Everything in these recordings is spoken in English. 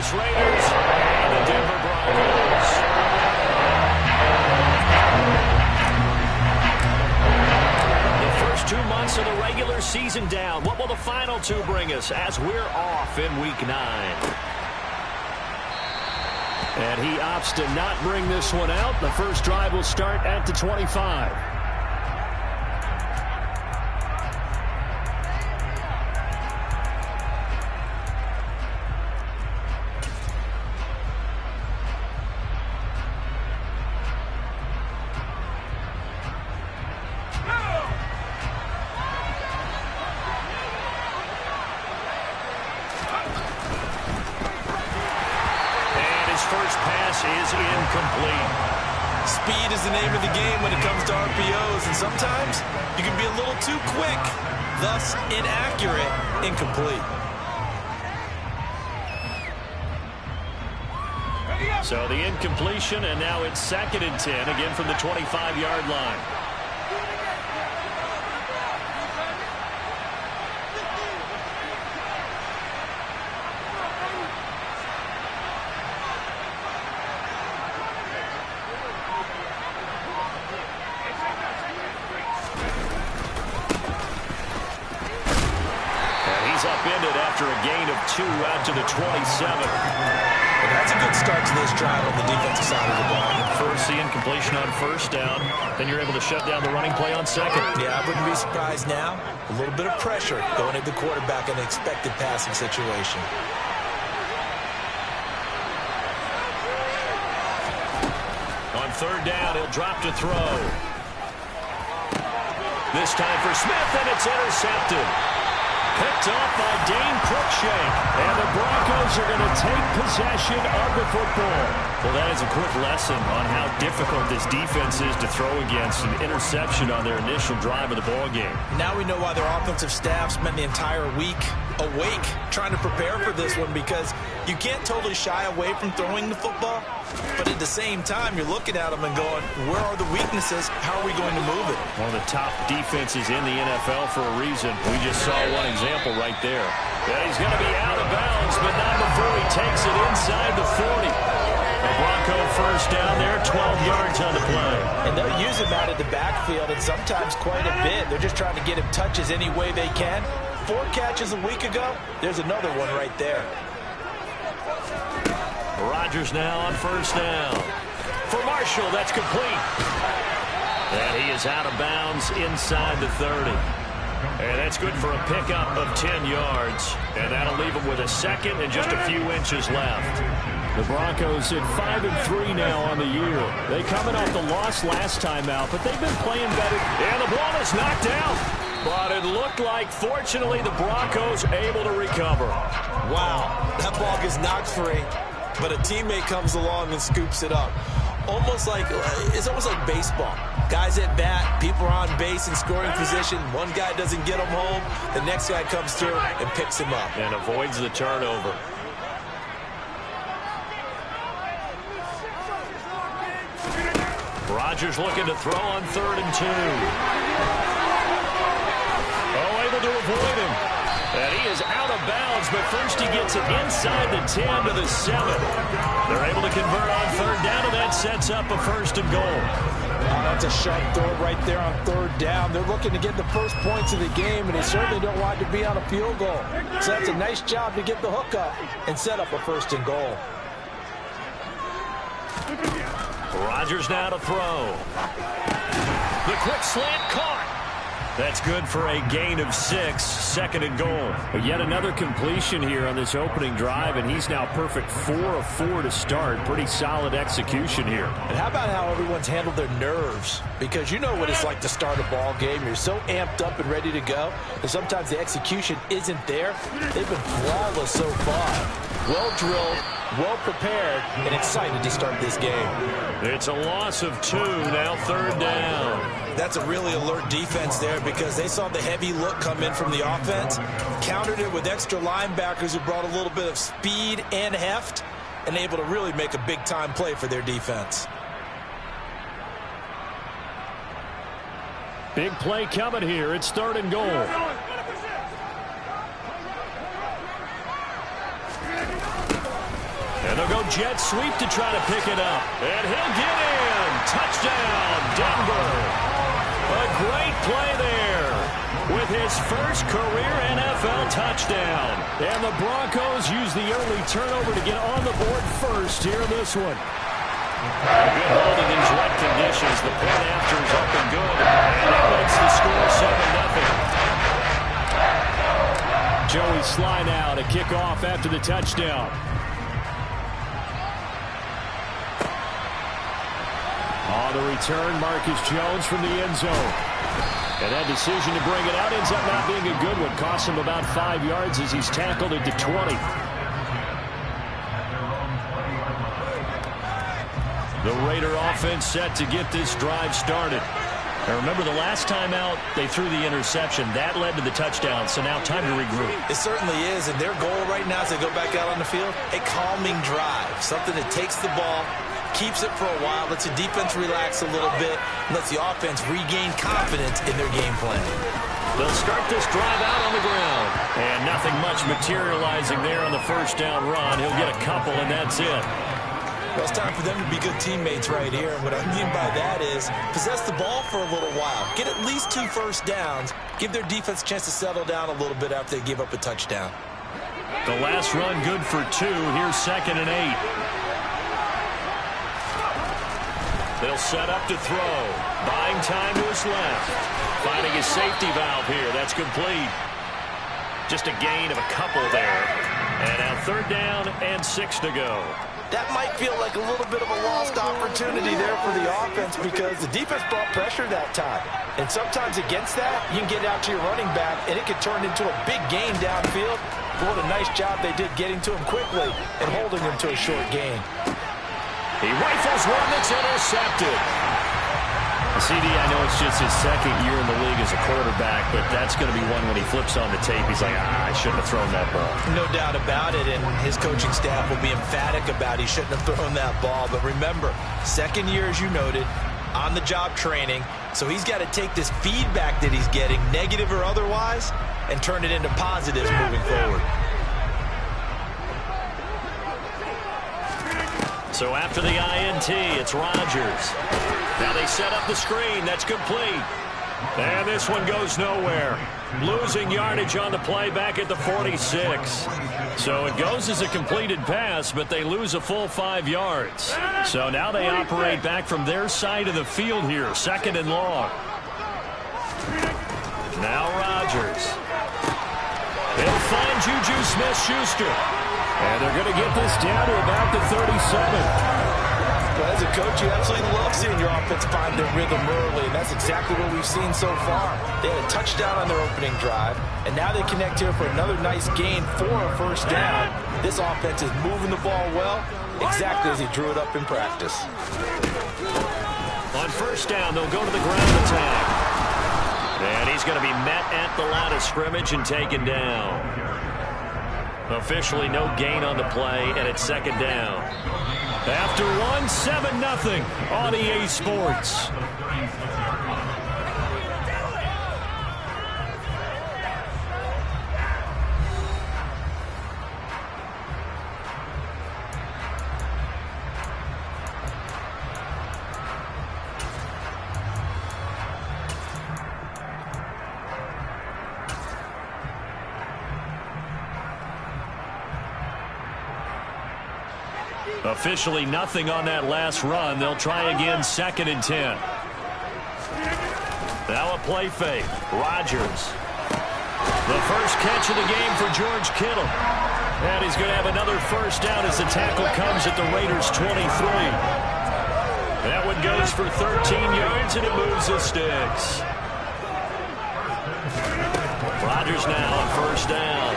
Vegas Raiders and the Denver Broncos. The first 2 months of the regular season down. What will the final 2 bring us as we're off in Week 9? And he opts to not bring this one out. The first drive will start at the 25. First pass is incomplete. Speed is the name of the game when it comes to RPOs, and sometimes you can be a little too quick, thus inaccurate, incomplete. So the incompletion, and now it's 2nd and 10, again from the 25-yard line. Upended after a gain of 2 out to the 27. Well, that's a good start to this drive on the defensive side of the ball. First, the incompletion on first down. Then you're able to shut down the running play on second. Yeah, I wouldn't be surprised now. A little bit of pressure going at the quarterback in an expected passing situation. On 3rd down, he'll drop to throw. This time for Smith, and it's intercepted. Picked off by Dane Cruikshank. And the Broncos are going to take possession of the football. Well, that is a quick lesson on how difficult this defense is to throw against. An interception on their initial drive of the ballgame. Now we know why their offensive staff spent the entire week awake trying to prepare for this one, because you can't totally shy away from throwing the football, but at the same time you're looking at them and going, where are the weaknesses? How are we going to move it? One of the top defenses in the NFL for a reason. We just saw one example right there. Yeah, he's going to be out of bounds, but not before he takes it inside the 40. The Bronco first down there, 12 yards on the play. And they'll use him out of the backfield, and sometimes quite a bit. They're just trying to get him touches any way they can. 4 catches a week ago, there's another one right there. Rodgers now on first down. For Marshall, that's complete. And he is out of bounds inside the 30. And that's good for a pickup of 10 yards. And that'll leave him with a second and just a few inches left. The Broncos at 5-3 now on the year. They coming off the loss last time out, but they've been playing better. And the ball is knocked out. But it looked like, fortunately, the Broncos able to recover. Wow, that ball gets knocked free, but a teammate comes along and scoops it up. It's almost like baseball. Guys at bat, people are on base in scoring position. One guy doesn't get him home. The next guy comes through and picks him up. And avoids the turnover. Rodgers looking to throw on 3rd and 2. Able to avoid him. And he is out of bounds, but first he gets it inside the 10 to the 7. They're able to convert on 3rd down, and that sets up a 1st and goal. That's a sharp throw right there on 3rd down. They're looking to get the first points of the game, and they certainly don't want to be on a field goal. So that's a nice job to get the hook up and set up a 1st and goal. Rodgers now to throw. The quick slant caught. That's good for a gain of 6, 2nd and goal. But yet another completion here on this opening drive, and he's now perfect 4 of 4 to start. Pretty solid execution here. And how about how everyone's handled their nerves? Because you know what it's like to start a ball game. You're so amped up and ready to go, and sometimes the execution isn't there. They've been flawless so far. Well drilled, well prepared, and excited to start this game. It's a loss of 2, now 3rd down. That's a really alert defense there, because they saw the heavy look come in from the offense, countered it with extra linebackers who brought a little bit of speed and heft, and able to really make a big-time play for their defense. Big play coming here. It's 3rd and goal. And they'll go jet sweep to try to pick it up. And he'll get in. Touchdown, Denver. A great play there with his first career NFL touchdown. And the Broncos use the early turnover to get on the board first here in this one. Good holding in wet conditions. The point after is up and good. And that makes the score 7-0. Joey Sly now to kick off after the touchdown. On the return, Marcus Jones from the end zone. And that decision to bring it out ends up not being a good one. Costs him about 5 yards as he's tackled into 20. The Raider offense set to get this drive started. Now remember, the last time out, they threw the interception. That led to the touchdown, so now time to regroup. It certainly is, and their goal right now as they go back out on the field, a calming drive. Something that takes the ball, keeps it for a while, lets the defense relax a little bit, and lets the offense regain confidence in their game plan. They'll start this drive out on the ground. And nothing much materializing there on the first down run. He'll get a couple, and that's it. Well, it's time for them to be good teammates right here. And what I mean by that is possess the ball for a little while. Get at least 2 first downs. Give their defense a chance to settle down a little bit after they give up a touchdown. The last run good for 2. Here's 2nd and 8. They'll set up to throw. Buying time to his left. Finding his safety valve here. That's complete. Just a gain of a couple there. And now 3rd down and 6 to go. That might feel like a little bit of a lost opportunity there for the offense because the defense brought pressure that time. And sometimes against that, you can get out to your running back, and it can turn into a big gain downfield. But what a nice job they did getting to him quickly and holding him to a short gain. He rifles one that's intercepted. CD, I know it's just his 2nd year in the league as a quarterback, but that's going to be one when he flips on the tape. He's like, I shouldn't have thrown that ball. No doubt about it, and his coaching staff will be emphatic about he shouldn't have thrown that ball. But remember, 2nd year, as you noted, on-the-job training, so he's got to take this feedback that he's getting, negative or otherwise, and turn it into positives moving forward. So after the INT, it's Rodgers. Now they set up the screen. That's complete. And this one goes nowhere. Losing yardage on the play back at the 46. So it goes as a completed pass, but they lose a full 5 yards. So now they operate back from their side of the field here. 2nd and long. Now Rodgers. He'll find Juju Smith-Schuster. And they're going to get this down to about the 37. Well, as a coach, you absolutely love seeing your offense find their rhythm early, and that's exactly what we've seen so far. They had a touchdown on their opening drive, and now they connect here for another nice gain for a first down. This offense is moving the ball well, exactly as he drew it up in practice. On first down, they'll go to the ground attack. And he's going to be met at the line of scrimmage and taken down. Officially no gain on the play, and it's 2nd down. After 1, 7-0 on EA Sports. Officially nothing on that last run. They'll try again, 2nd and 10. Now a play fake. Rodgers. The first catch of the game for George Kittle. And he's going to have another first down as the tackle comes at the Raiders' 23. That one goes for 13 yards, and it moves the sticks. Rodgers now on first down.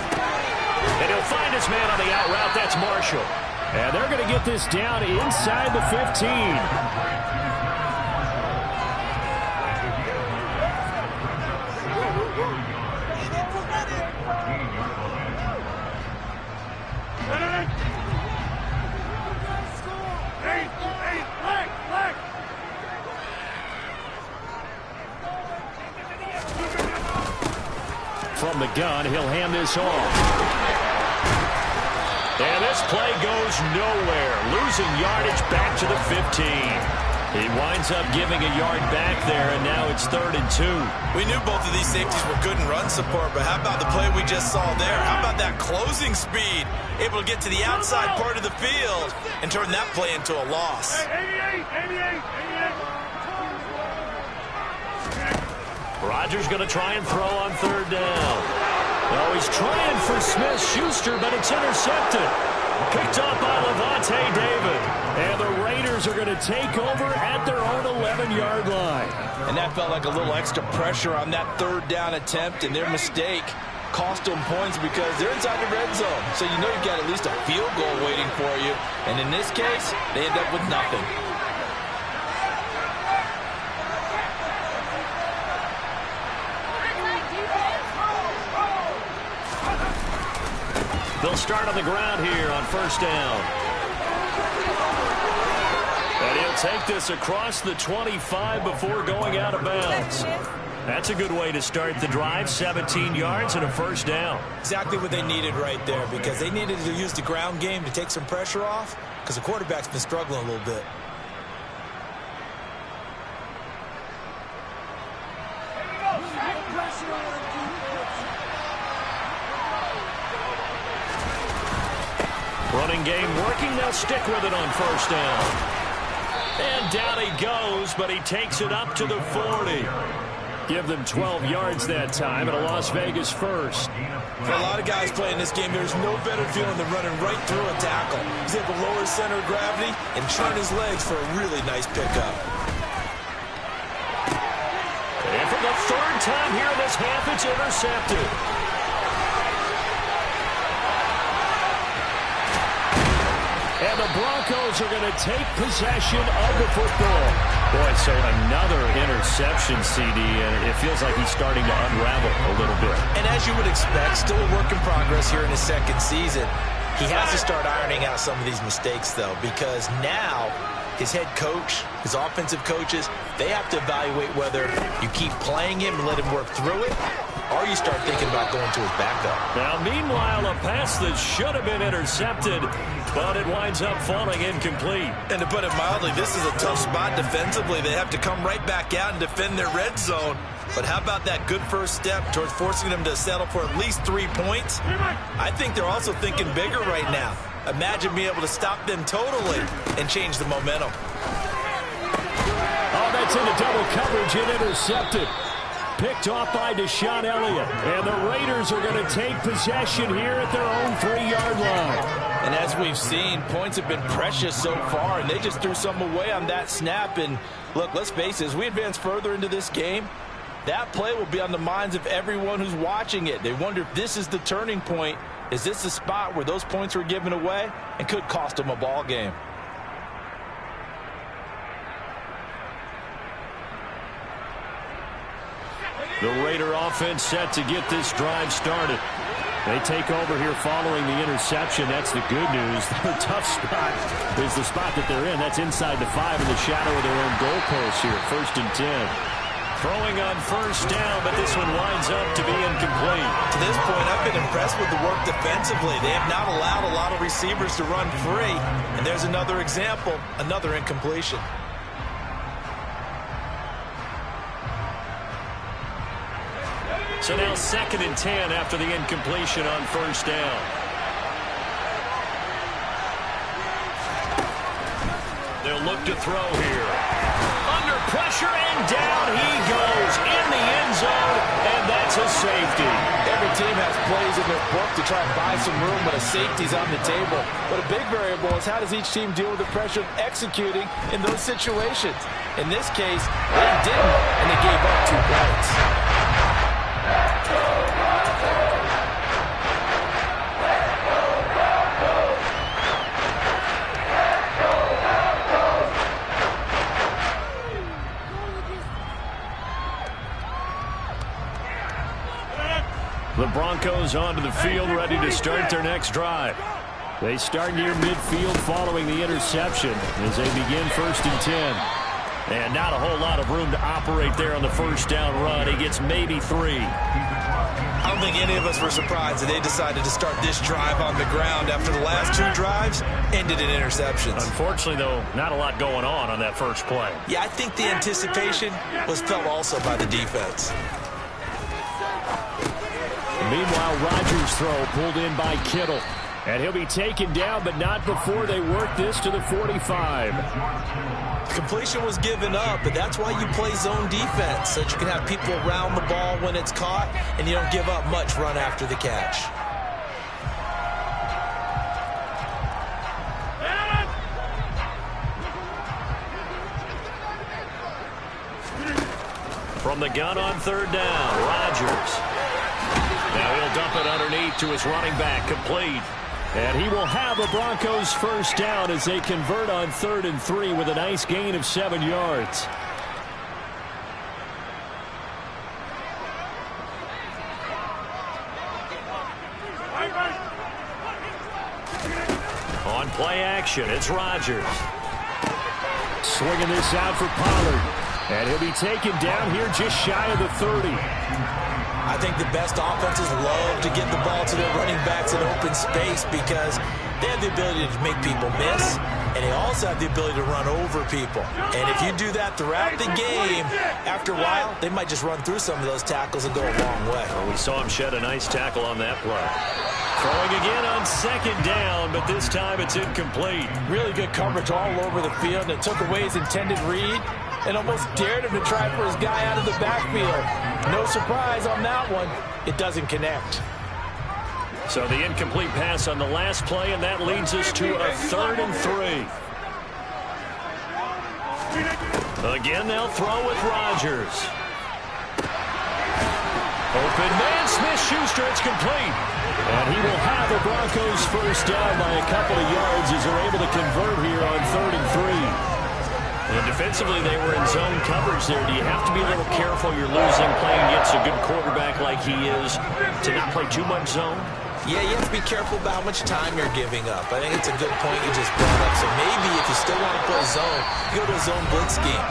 And he'll find his man on the out route. That's Marshall. And they're going to get this down inside the 15. From the gun, he'll hand this off. And this play goes nowhere, losing yardage back to the 15. He winds up giving a yard back there, and now it's 3rd and 2. We knew both of these safeties were good in run support, but how about the play we just saw there? How about that closing speed? Able to get to the outside part of the field and turn that play into a loss. 88. Rodgers going to try and throw on 3rd down. Oh, he's trying for Smith-Schuster, but it's intercepted. Picked up by Levante David. And the Raiders are going to take over at their own 11-yard line. And that felt like a little extra pressure on that 3rd down attempt, and their mistake cost them points because they're inside the red zone. So you know you've got at least a field goal waiting for you. And in this case, they end up with nothing. They'll start on the ground here on 1st down. And he'll take this across the 25 before going out of bounds. That's a good way to start the drive. 17 yards and a 1st down. Exactly what they needed right there, because they needed to use the ground game to take some pressure off, because the quarterback's been struggling a little bit. Running game working. They'll stick with it on 1st down. And down he goes, but he takes it up to the 40. Give them 12 yards that time and a Las Vegas 1st. For a lot of guys playing this game, there's no better feeling than running right through a tackle. He's able to lower his center of gravity and turn his legs for a really nice pickup. And for the 3rd time here in this half, it's intercepted. And the Broncos are going to take possession of the football. Boy, so another interception, CD, and it feels like he's starting to unravel a little bit. And as you would expect, still a work in progress here in his 2nd season. He has to start ironing out some of these mistakes, though, because now his head coach, his offensive coaches, they have to evaluate whether you keep playing him and let him work through it, or you start thinking about going to his backup. Now, meanwhile, a pass that should have been intercepted, but it winds up falling incomplete. And to put it mildly, this is a tough spot defensively. They have to come right back out and defend their red zone. But how about that good first step towards forcing them to settle for at least 3 points? I think they're also thinking bigger right now. Imagine being able to stop them totally and change the momentum. Oh, that's into double coverage and intercepted. Picked off by Deshaun Elliott. And the Raiders are going to take possession here at their own 3-yard line. And as we've seen, points have been precious so far, and they just threw some away on that snap. And look, let's face it, as we advance further into this game, that play will be on the minds of everyone who's watching it. They wonder if this is the turning point. Is this the spot where those points were given away and could cost them a ball game? The Raider offense set to get this drive started. They take over here following the interception. That's the good news. The tough spot is the spot that they're in. That's inside the 5 in the shadow of their own goalpost here. 1st and 10. Throwing on 1st down, but this one winds up to be incomplete. To this point, I've been impressed with the work defensively. They have not allowed a lot of receivers to run free. And there's another example, another incompletion. So now 2nd and 10 after the incompletion on 1st down. They'll look to throw here. Under pressure, and down he goes in the end zone, and that's a safety. Every team has plays in their book to try and buy some room, but a safety's on the table. But a big variable is how does each team deal with the pressure of executing in those situations. In this case, they didn't, and they gave up 2 points. The Broncos onto the field, ready to start their next drive. They start near midfield following the interception as they begin 1st and 10. And not a whole lot of room to operate there on the 1st down run. He gets maybe 3. How don't think any of us were surprised that they decided to start this drive on the ground after the last 2 drives ended in interceptions. Unfortunately, though, not a lot going on that first play. Yeah, I think the anticipation was felt also by the defense. Meanwhile, Rodgers' throw pulled in by Kittle. And he'll be taken down, but not before they work this to the 45. Completion was given up, but that's why you play zone defense, so that you can have people around the ball when it's caught, and you don't give up much run after the catch. From the gun on 3rd down, Rodgers. Now he'll dump it underneath to his running back, complete. And he will have a Broncos first down as they convert on 3rd and 3 with a nice gain of 7 yards. On play action, it's Rodgers. Swinging this out for Pollard. And he'll be taken down here just shy of the 30. I think the best offenses love to get the ball to their running backs in open space because they have the ability to make people miss, and they also have the ability to run over people. And if you do that throughout the game, after a while, they might just run through some of those tackles and go a long way. Well, we saw him shed a nice tackle on that play. Throwing again on 2nd down, but this time it's incomplete. Really good coverage all over the field, and it took away his intended read and almost dared him to try for his guy out of the backfield. No surprise on that one. It doesn't connect. So the incomplete pass on the last play, and that leads us to a 3rd and 3. Again, they'll throw with Rodgers. Open man, Smith-Schuster, it's complete. And he will have the Broncos first down by a couple of yards as they're able to convert here on 3rd and 3. And defensively, they were in zone coverage there. Do you have to be a little careful? You're losing playing against a good quarterback like he is to not play too much zone? Yeah, you have to be careful about how much time you're giving up. I think it's a good point you just brought up. So maybe if you still want to play zone, you go to a zone blitz scheme,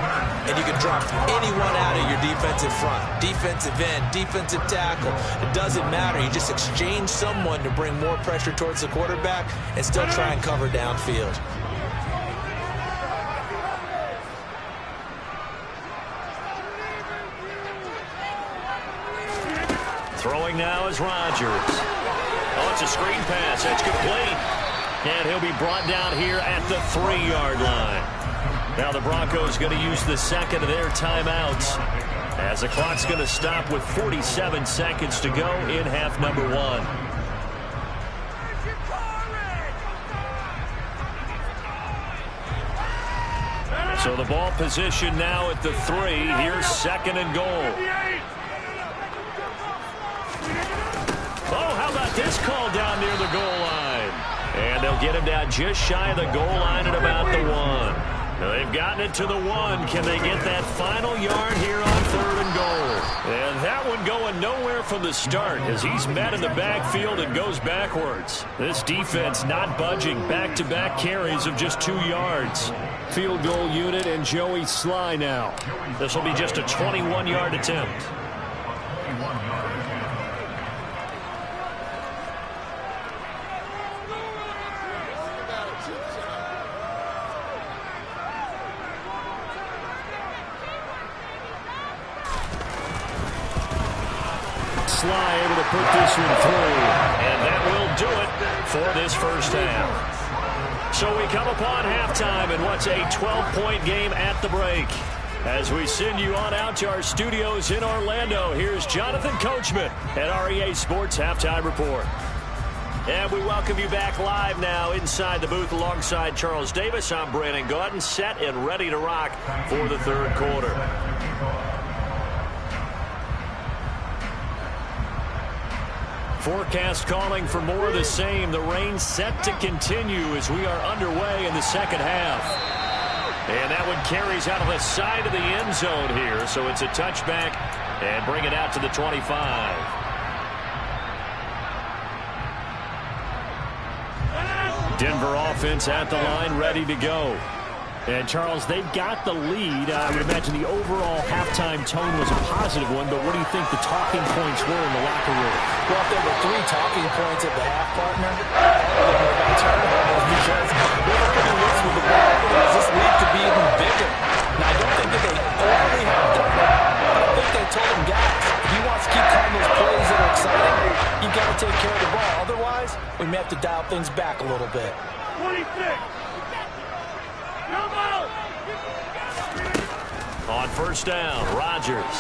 and you can drop anyone out of your defensive front, defensive end, defensive tackle. It doesn't matter. You just exchange someone to bring more pressure towards the quarterback and still try and cover downfield. Throwing now is Rodgers. Oh, it's a screen pass. That's complete. And he'll be brought down here at the 3-yard line. Now the Broncos going to use the second of their timeouts as the clock's going to stop with 47 seconds to go in half number 1. So the ball position now at the 3. Here's 2nd and goal. Oh, how about this call down near the goal line? And they'll get him down just shy of the goal line at about the 1. Now they've gotten it to the 1. Can they get that final yard here on 3rd and goal? And that one going nowhere from the start as he's met in the backfield and goes backwards. This defense not budging. Back-to-back carries of just 2 yards. Field goal unit and Joey Sly now. This will be just a 21-yard attempt. Sly able to put this one through. And that will do it for this first half. So we come upon halftime in what's a 12-point game at the break. As we send you on out to our studios in Orlando, here's Jonathan Coachman at REA Sports Halftime Report. And we welcome you back live now inside the booth alongside Charles Davis. I'm Brandon Gaudin, set and ready to rock for the 3rd quarter. Forecast calling for more of the same. The rain set to continue as we are underway in the 2nd half. And that one carries out of the side of the end zone here. So it's a touchback and bring it out to the 25. Denver offense at the line, ready to go. And, Charles, they've got the lead. I would imagine the overall halftime tone was a positive one, but what do you think the talking points were in the locker room? Well, if there were 3 talking points at the half, partner, all of them were about turnovers because they were pretty loose with the ball. Otherwise, this lead could be even bigger. Now, I don't think that they overly have done it, but I think they told them, guys, if you want to keep calling those plays that are exciting, you've got to take care of the ball. Otherwise, we may have to dial things back a little bit. 26. On first down, Rodgers.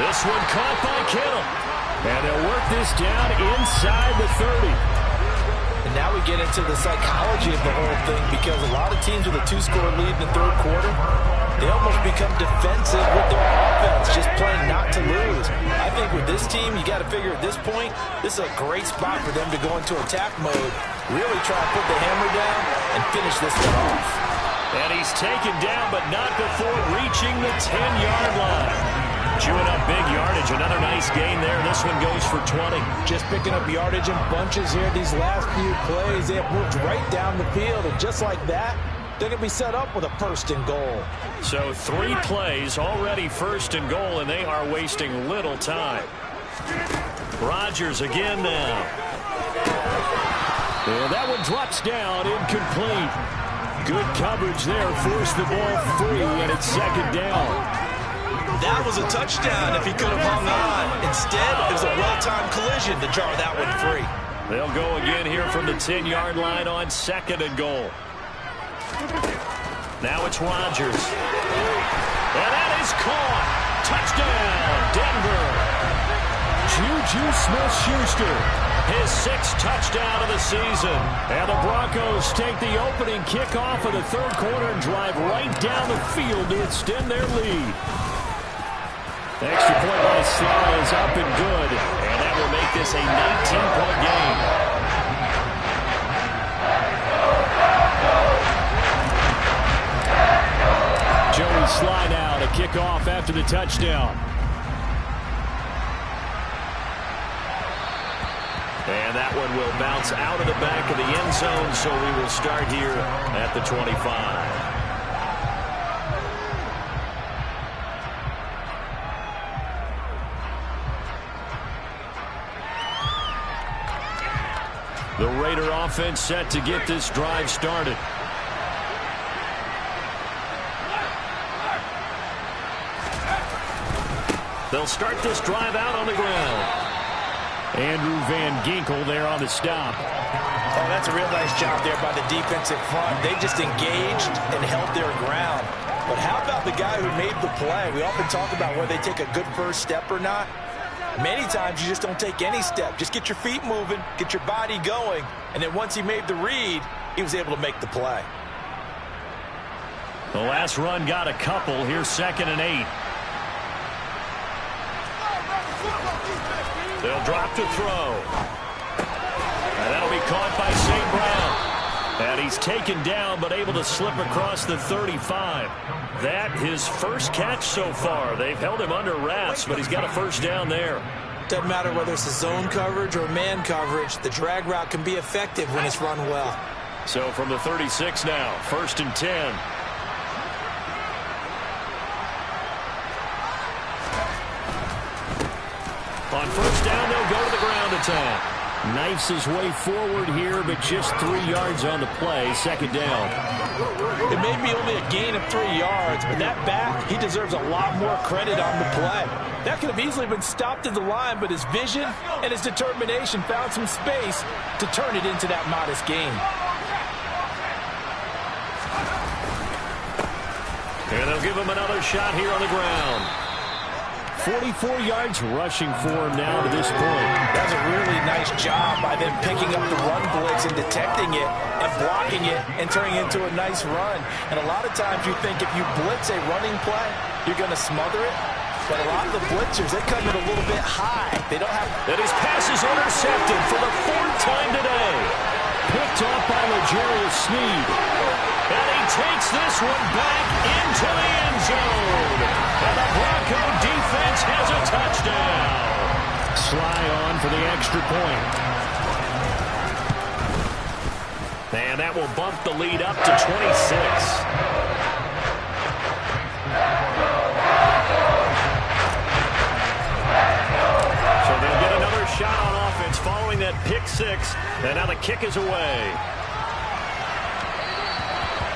This one caught by Kittle. And they'll work this down inside the 30. And now we get into the psychology of the whole thing because a lot of teams with a 2-score lead in the third quarter, they almost become defensive with their offense, just playing not to lose. I think with this team, you got to figure at this point, this is a great spot for them to go into attack mode, really try to put the hammer down and finish this one off. And he's taken down, but not before reaching the 10-yard line. Chewing up big yardage. Another nice gain there. This one goes for 20. Just picking up yardage in bunches here. These last few plays, they have moved right down the field. And just like that, they're going to be set up with a first and goal. So 3 plays already first and goal, and they are wasting little time. Rodgers again now. And that one drops down, incomplete. Good coverage there, forced the ball free, and it's second down. That was a touchdown if he could have hung on. Instead, it was a well-timed collision to jar that one free. They'll go again here from the 10-yard line on second and goal. Now it's Rodgers. And that is caught. Touchdown, Denver. Juju Smith-Schuster. His 6th touchdown of the season. And the Broncos take the opening kickoff of the third quarter and drive right down the field to extend their lead. The extra point by Sly is up and good. And that will make this a 19-point game. Joey Sly now to kick off after the touchdown. And that one will bounce out of the back of the end zone, so we will start here at the 25. The Raider offense set to get this drive started. They'll start this drive out on the ground. Andrew Van Ginkel there on the stop. Oh, that's a real nice job there by the defensive front. They just engaged and held their ground. But how about the guy who made the play? We often talk about whether they take a good first step or not. Many times you just don't take any step. Just get your feet moving, get your body going, and then once he made the read, he was able to make the play. The last run got a couple. Here's 2nd and 8. They'll drop to throw. And that'll be caught by St. Brown. And he's taken down, but able to slip across the 35. That his first catch so far. They've held him under wraps, but he's got a first down there. Doesn't matter whether it's a zone coverage or man coverage. The drag route can be effective when it's run well. So from the 36 now, 1st and 10. On first down, they'll go to the ground attack. Knifes his way forward here, but just 3 yards on the play. 2nd down. It may be only a gain of 3 yards, but that back, he deserves a lot more credit on the play. That could have easily been stopped at the line, but his vision and his determination found some space to turn it into that modest gain. And they'll give him another shot here on the ground. 44 yards rushing for him now to this point. That's a really nice job by them picking up the run blitz and detecting it and blocking it and turning it into a nice run. And a lot of times you think if you blitz a running play, you're going to smother it. But a lot of the blitzers, they come in a little bit high. They don't have... And his pass is intercepted for the 4th time today. Picked off by L'Jarius Sneed. And he takes this one back into the end zone. And the Bronco defense has a touchdown. Sly on for the extra point. And that will bump the lead up to 26. So they'll get another shot on offense following that pick six. And now the kick is away.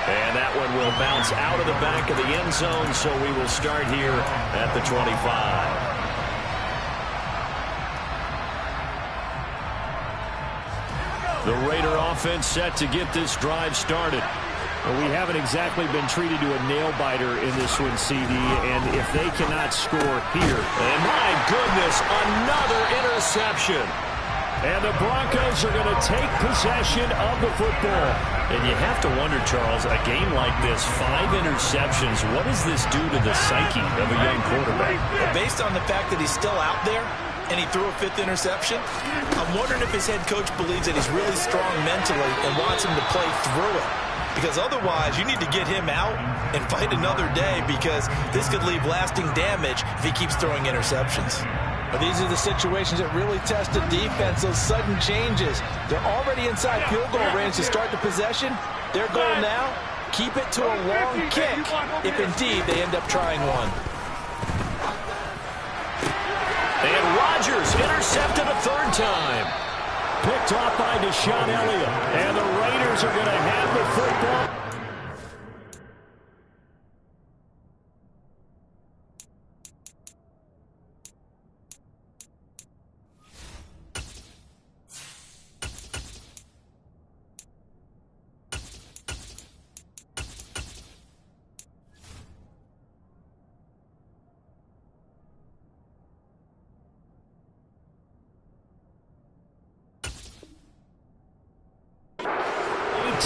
And that one will bounce out of the back of the end zone, so we will start here at the 25. The Raider offense set to get this drive started. Well, we haven't exactly been treated to a nail-biter in this one, CD, and if they cannot score here. And my goodness, another interception. And the Broncos are going to take possession of the football. And you have to wonder, Charles, a game like this, 5 interceptions, what does this do to the psyche of a young quarterback? Well, based on the fact that he's still out there and he threw a 5th interception, I'm wondering if his head coach believes that he's really strong mentally and wants him to play through it. Because otherwise, you need to get him out and fight another day, because this could leave lasting damage if he keeps throwing interceptions. But these are the situations that really test the defense, those sudden changes. They're already inside field goal range to start the possession. Their goal now, keep it to a long kick, if indeed they end up trying one. And Rodgers intercepted a 3rd time. Picked off by Deshaun Elliott. And the Raiders are going to have the football.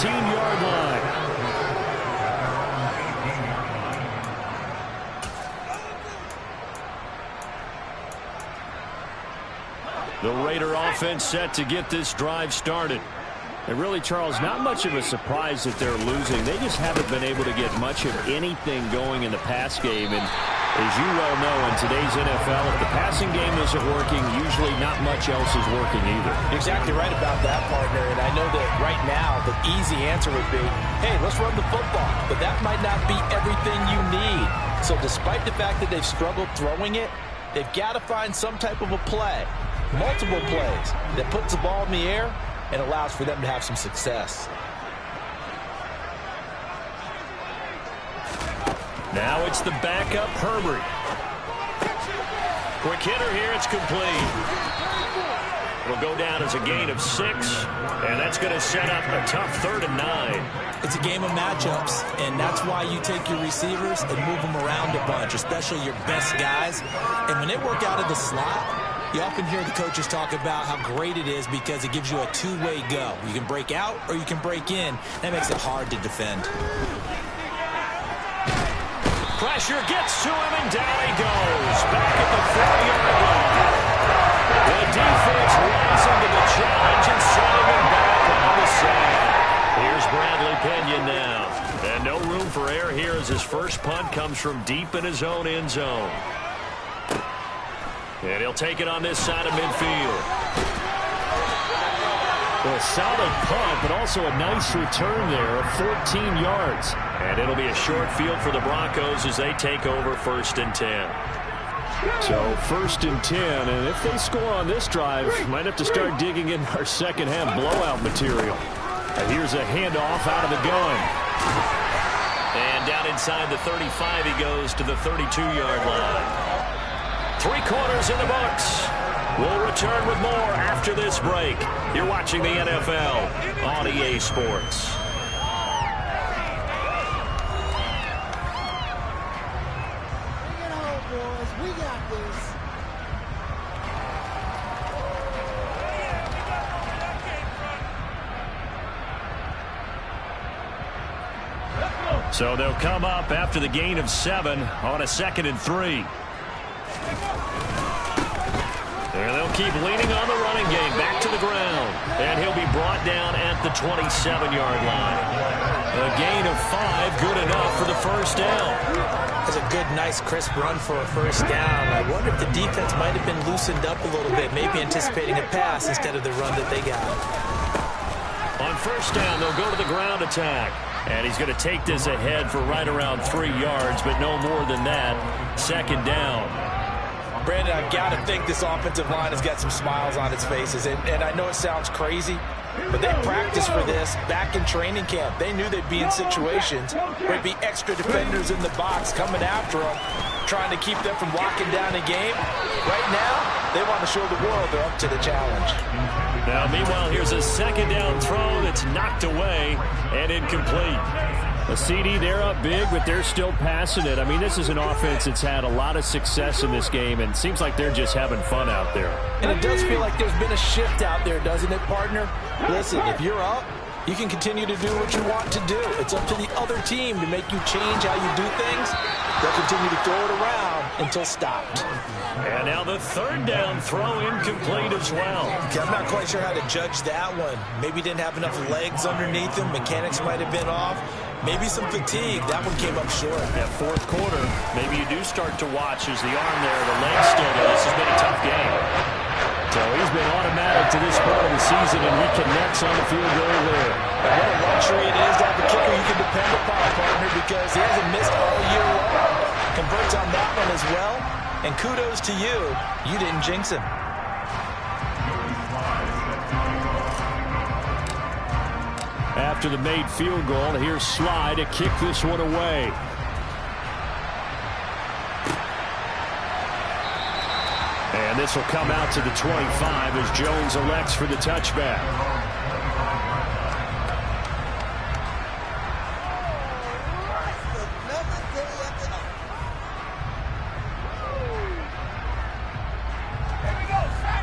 Yard line. The Raider offense set to get this drive started. And really, Charles, not much of a surprise that they're losing. They just haven't been able to get much of anything going in the pass game. And as you well know, in today's NFL, if the passing game isn't working, usually not much else is working either. You're exactly right about that, partner. And I know that right now the easy answer would be, hey, let's run the football. But that might not be everything you need. So despite the fact that they've struggled throwing it, they've got to find some type of a play, multiple plays, that puts the ball in the air and allows for them to have some success. Now it's the backup, Herbert. Quick hitter here, it's complete. It'll go down as a gain of 6, and that's going to set up a tough 3rd and 9. It's a game of matchups, and that's why you take your receivers and move them around a bunch, especially your best guys. And when they work out of the slot, you often hear the coaches talk about how great it is because it gives you a two-way go. You can break out or you can break in. That makes it hard to defend. Pressure gets to him, and down he goes. Back at the 4-yard line. The defense rising to the challenge and sending him back on the side. Here's Bradley Pena now. And no room for error here as his first punt comes from deep in his own end zone. And he'll take it on this side of midfield. Well, a solid punt, but also a nice return there of 14 yards. And it'll be a short field for the Broncos as they take over 1st and 10. So 1st and 10, and if they score on this drive, might have to start digging in our second half blowout material. And here's a handoff out of the gun. And down inside the 35 he goes to the 32-yard line. 3 quarters in the books. We'll return with more after this break. You're watching the NFL on EA Sports. Bring it home, boys. We got this. So they'll come up after the gain of 7 on a 2nd and 3. And they'll keep leaning on the running game back to the ground. And he'll be brought down at the 27-yard line. A gain of 5, good enough for the first down. That's a good, nice, crisp run for a first down. I wonder if the defense might have been loosened up a little bit, maybe anticipating a pass instead of the run that they got. On first down. They'll go to the ground attack. And he's going to take this ahead for right around 3 yards, but no more than that. Second down. Brandon, I've got to think this offensive line has got some smiles on its faces. And I know it sounds crazy, but they practiced for this back in training camp. They knew they'd be in situations where there'd be extra defenders in the box coming after them, trying to keep them from locking down a game. Right now, they want to show the world they're up to the challenge. Now, meanwhile, here's a second down throw that's knocked away and incomplete. A CD, they're up big, but they're still passing it. I mean, this is an offense that's had a lot of success in this game, and it seems like they're just having fun out there. And it does feel like there's been a shift out there, doesn't it, partner? Listen, if you're up, you can continue to do what you want to do. It's up to the other team to make you change how you do things. They'll continue to throw it around until stopped. And now the third down throw incomplete as well. Okay, I'm not quite sure how to judge that one. Maybe didn't have enough legs underneath him. Mechanics might have been off. Maybe some fatigue. That one came up short. That fourth quarter, maybe you do start to watch as the arm there, the leg's still there. This has been a tough game. So he's been automatic to this part of the season, and he connects on the field goal there. And what a luxury it is to have a kicker you can depend upon, partner, because he hasn't missed all year long. Converts on that one as well. And kudos to you. You didn't jinx him. After the made field goal, here's Sly to kick this one away. And this will come out to the 25 as Jones elects for the touchback.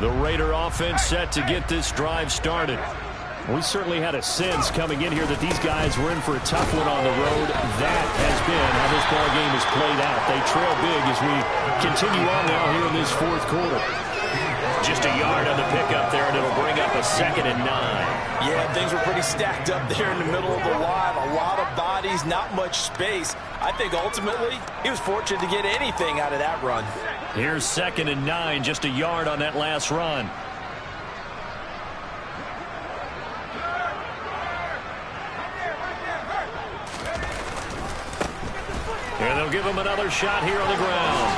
The Raider offense set to get this drive started. We certainly had a sense coming in here that these guys were in for a tough one on the road. That has been how this ball game has played out. They trail big as we continue on now here in this fourth quarter. Just a yard on the pickup there, and it'll bring up a 2nd and 9. Yeah, things were pretty stacked up there in the middle of the line. A lot of bodies, not much space. I think ultimately he was fortunate to get anything out of that run. Here's 2nd and 9, just a yard on that last run. And they'll give him another shot here on the ground.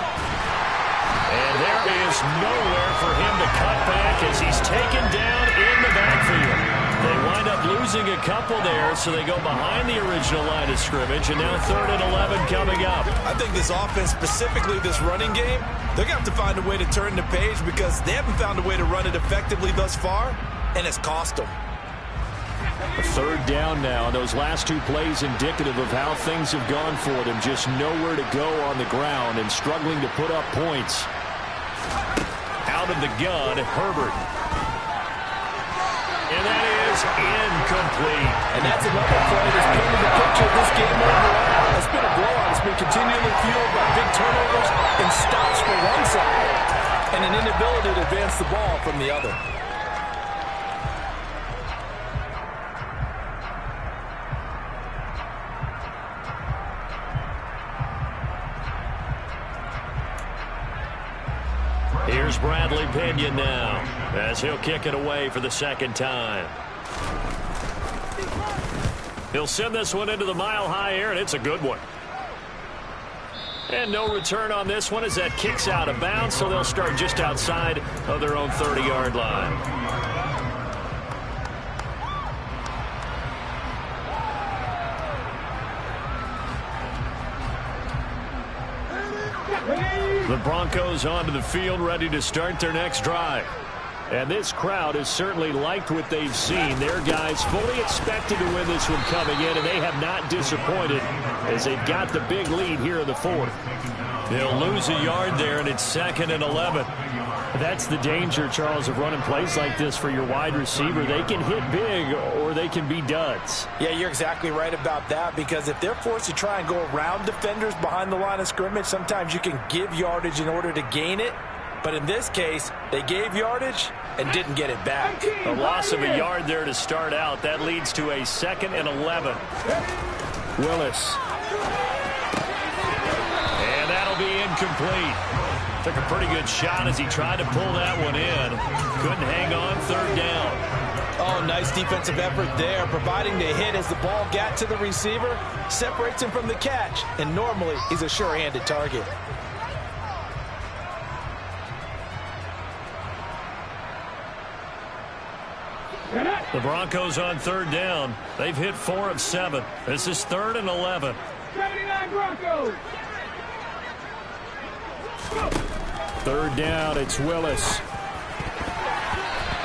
And there is nowhere for him to cut back as he's taken down in the backfield. They wind up losing a couple there, so they go behind the original line of scrimmage, and now 3rd and 11 coming up. I think this offense, specifically this running game, they're going to have to find a way to turn the page because they haven't found a way to run it effectively thus far, and it's cost them. A 3rd down now. Those last 2 plays indicative of how things have gone for them. Just nowhere to go on the ground and struggling to put up points. Out of the gun, Herbert. And that is incomplete. And that's another play that's painted the picture of this game overall. It's been a blowout. It's been continually fueled by big turnovers and stops for one side and an inability to advance the ball from the other. Here's Bradley Pinion now as he'll kick it away for the 2nd time. He'll send this one into the mile-high air, and it's a good one. And no return on this one as that kicks out of bounds, so they'll start just outside of their own 30-yard line. The Broncos onto the field, ready to start their next drive. And this crowd has certainly liked what they've seen. Their guys fully expected to win this one coming in, and they have not disappointed as they've got the big lead here in the 4th. They'll lose a yard there, and it's 2nd and 11. That's the danger, Charles, of running plays like this for your wide receiver. They can hit big or they can be duds. Yeah, you're exactly right about that, because if they're forced to try and go around defenders behind the line of scrimmage, sometimes you can give yardage in order to gain it. But in this case, they gave yardage and didn't get it back. A loss of a yard there to start out. That leads to a 2nd and 11. Willis. And that'll be incomplete. Took a pretty good shot as he tried to pull that one in. Couldn't hang on. 3rd down. Oh, nice defensive effort there, providing the hit as the ball got to the receiver, separates him from the catch, and normally he's a sure-handed target. The Broncos on 3rd down. They've hit 4 of 7. This is 3rd and 11. 79 Broncos. 3rd down, it's Willis.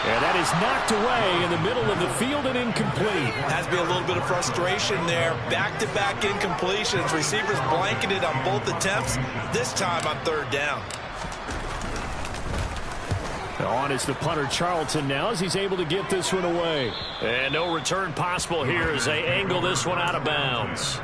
And that is knocked away in the middle of the field and incomplete. Has to be a little bit of frustration there. Back-to-back incompletions. Receivers blanketed on both attempts, this time on 3rd down. On is the punter Charlton now as he's able to get this one away. And no return possible here as they angle this one out of bounds.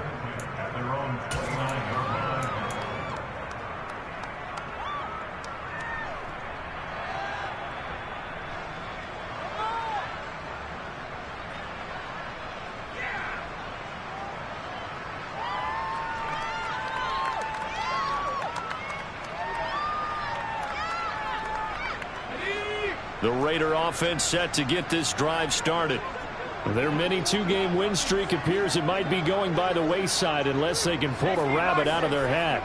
The Raider offense set to get this drive started. Their mini 2-game win streak appears it might be going by the wayside unless they can pull a rabbit out of their hat.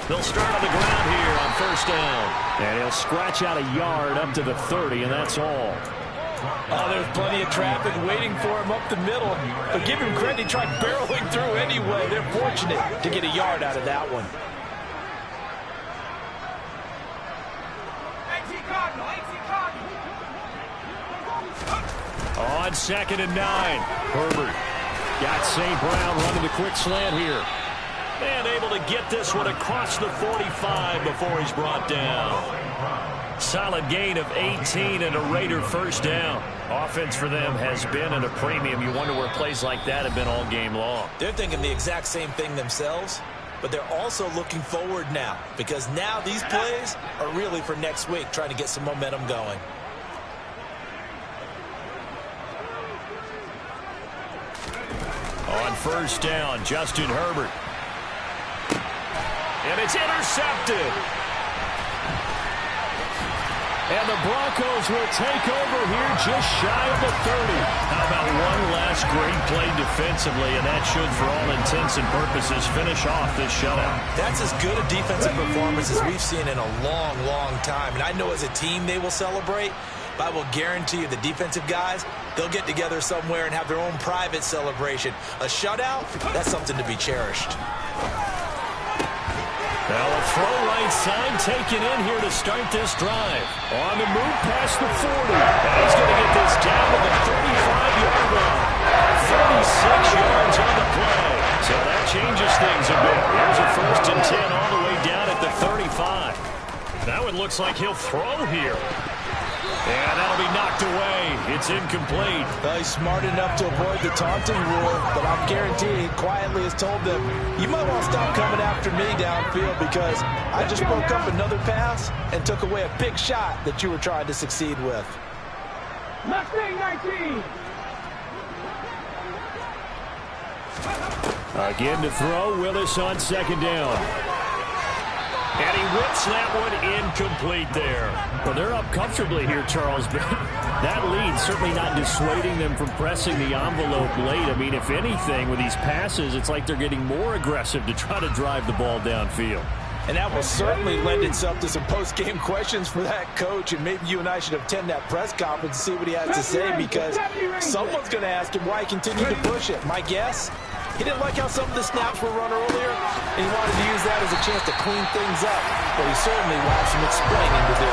They'll start on the ground here on 1st down. And he'll scratch out a yard up to the 30, and that's all. Oh, there's plenty of traffic waiting for him up the middle. But give him credit, he tried barreling through anyway. They're fortunate to get a yard out of that one. On 2nd and 9. Herbert got St. Brown running the quick slant here. And able to get this one across the 45 before he's brought down. Solid gain of 18 and a Raider 1st down. Offense for them has been at a premium. You wonder where plays like that have been all game long. They're thinking the exact same thing themselves, but they're also looking forward now because now these plays are really for next week, trying to get some momentum going. On 1st down, Justin Herbert. And it's intercepted. And the Broncos will take over here just shy of the 30. How about one last great play defensively, and that should, for all intents and purposes, finish off this shutout. That's as good a defensive performance as we've seen in a long, long time. And I know as a team they will celebrate, but I will guarantee you the defensive guys, they'll get together somewhere and have their own private celebration. A shutout, that's something to be cherished. Now a throw right side taken in here to start this drive. On the move past the 40. And he's going to get this down to the 35-yard line. 36 yards on the play. So that changes things a bit. Here's a 1st and 10 all the way down at the 35. That one looks like he'll throw here. And that'll be knocked away. It's incomplete. Well, he's smart enough to avoid the taunting rule, but I'm guaranteed he quietly has told them, you might want to stop coming after me downfield because I just broke up another pass and took away a big shot that you were trying to succeed with. Mustang 19. Again to throw, Willis on 2nd down. And he whips that one incomplete there. Well, they're up comfortably here, Charles, but that lead certainly not dissuading them from pressing the envelope late. I mean, if anything, with these passes, it's like they're getting more aggressive to try to drive the ball downfield. And that will certainly lend itself to some post-game questions for that coach, and maybe you and I should attend that press conference and see what he has to say, because someone's going to ask him why he continued to push it. My guess? He didn't like how some of the snaps were run earlier, and he wanted to use that as a chance to clean things up. But he certainly will have some explaining to do.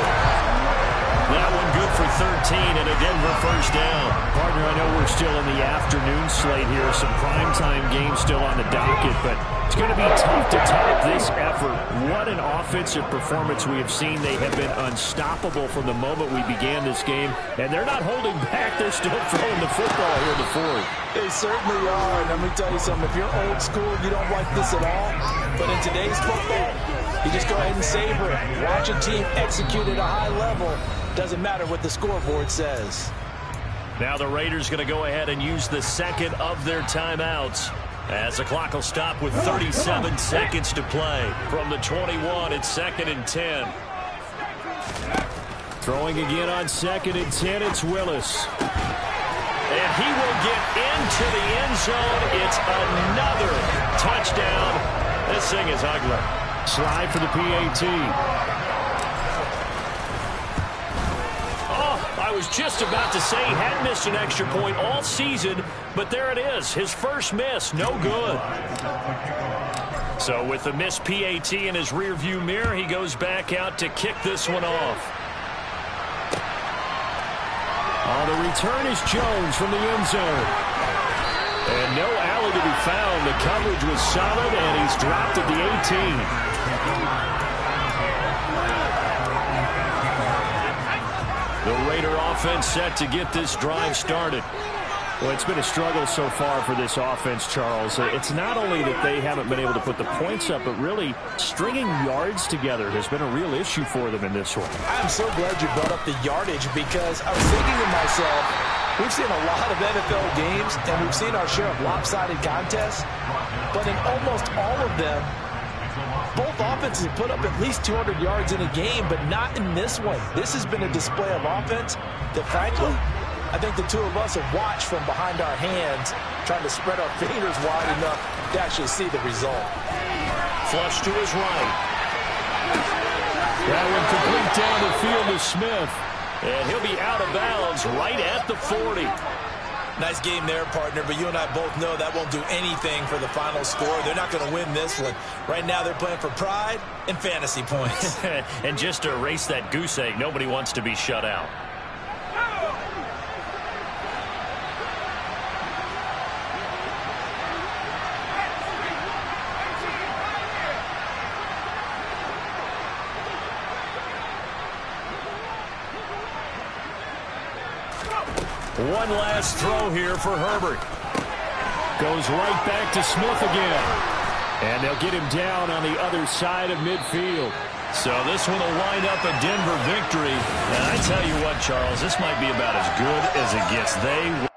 That one good for 13 and a Denver 1st down. Partner, I know we're still in the afternoon slate here. Some primetime games still on the docket, but it's going to be tough to top this effort. What an offensive performance we have seen. They have been unstoppable from the moment we began this game, and they're not holding back. They're still throwing the football here in the 4th. They certainly are, and let me tell you something. If you're old school, you don't like this at all. But in today's football, you just go ahead and savor it. Watch a team execute at a high level. Doesn't matter what the scoreboard says. Now the Raiders going to go ahead and use the 2nd of their timeouts as the clock will stop with 37 seconds to play. From the 21, it's 2nd and 10. Throwing again on 2nd and 10, it's Willis. And he will get into the end zone. It's another touchdown. This thing is ugly. Slide for the PAT. I was just about to say he had missed an extra point all season, but there it is. His first miss, no good. So with the missed PAT in his rearview mirror, he goes back out to kick this one off. On the return is Jones from the end zone. And no alley to be found. The coverage was solid, and he's dropped at the 18. The Raider offense set to get this drive started. Well, it's been a struggle so far for this offense, Charles. It's not only that they haven't been able to put the points up, but really stringing yards together has been a real issue for them in this one. I'm so glad you brought up the yardage because I was thinking to myself, we've seen a lot of NFL games and we've seen our share of lopsided contests, but in almost all of them, both offenses have put up at least 200 yards in a game, but not in this one. This has been a display of offense that, frankly, I think the two of us have watched from behind our hands, trying to spread our fingers wide enough to actually see the result. Flush to his right. That one complete down the field to Smith. And he'll be out of bounds right at the 40. Nice game there, partner, but you and I both know that won't do anything for the final score. They're not going to win this one. Right now they're playing for pride and fantasy points. And just to erase that goose egg, nobody wants to be shut out. One last throw here for Herbert. Goes right back to Smith again. And they'll get him down on the other side of midfield. So this one will wind up a Denver victory. And I tell you what, Charles, this might be about as good as it gets. They